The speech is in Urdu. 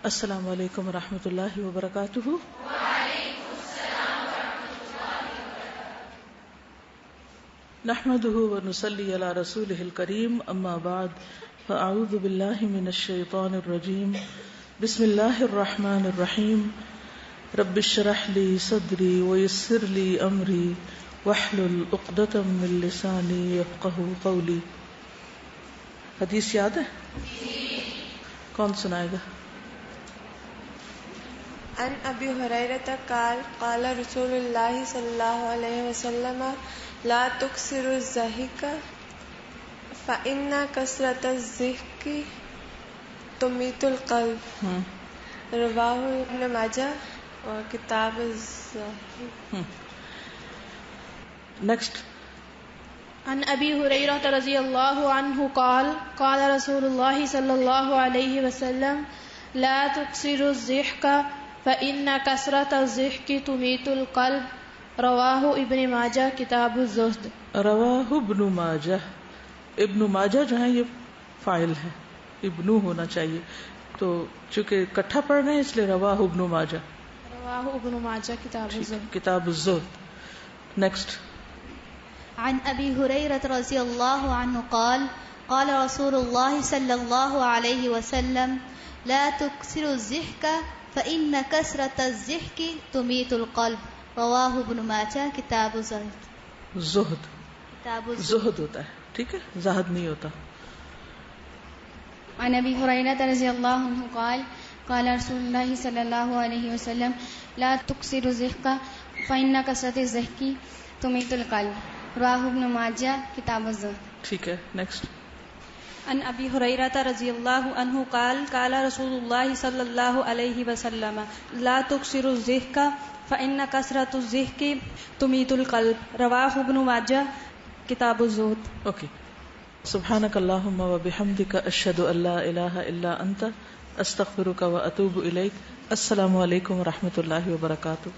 السلام علیکم ورحمۃ اللہ وبرکاتہ. وعلیکم السلام ورحمۃ اللہ وبرکاتہ. نحمده ونصلی علی رسولہ الکریم. اما بعد فاعوذ باللہ من الشیطان الرجیم. بسم اللہ الرحمن الرحیم. رب اشرح لی صدری ویسر لی امری واحلل عقدۃ من لسانی یفقہوا قولی. حدیث یاد ہے؟ کون سنائے گا؟ عن ابی ہریرہ قال قال رسول اللہ صلی اللہ علیہ وسلم لا تکثروا الضحک فإن کثرة الضحک تمیت القلب. رواہ ابن ماجہ اور کتاب الزہد. نیکسٹ. عن ابی ہریرہ رضی اللہ عنہ قال قال رسول اللہ صلی اللہ علیہ وسلم لا تکثروا الضحک فإن کثرة الضحک تمیت القلب. رواہ ابن ماجہ کتاب الزہد. رواہ ابن ماجہ. ابن ماجہ جو ہے یہ فاعل ہے، ابنو ہونا چاہیے، تو چونکہ اکٹھا پڑھ رہے ہیں اس لیے رواہ ابن ماجہ. رواہ ابن ماجہ کتاب الزہد. کتاب الزہد. نیکسٹ. عن ابی ہریرہ رضی اللہ عنہ قال قال رسول اللہ صلی اللہ علیہ وسلم لا تکثروا الضحک فإن کثرة الضحک تمیت القلب. رواہ ابن ماجہ کتاب الزہد. زہد کتاب زہد ہوتا ہے، ٹھیک ہے، زہد نہیں ہوتا. عن ابی ہریرہ رضی اللہ عنہ قال قال رسول اللہ صلی اللہ علیہ وسلم لا تکثروا الضحک فإن کثرة الضحک تمیت القلب. رواہ ابن ماجہ کتاب الزہد. ٹھیک ہے. نیکسٹ. عن ابی ہریرہ رضی اللہ عنہ قال قال رسول اللہ صلی اللہ علیہ وسلم لا تکثروا الضحک فإن کثرة الضحک تمیت القلب. رواہ ابن ماجہ کتاب الزہد. اوکے. سبحانک اللہم وبحمدک اشہد ان لا الہ الا انت استغفرک واتوب الیک. السلام علیکم ورحمۃ اللہ وبرکاتہ.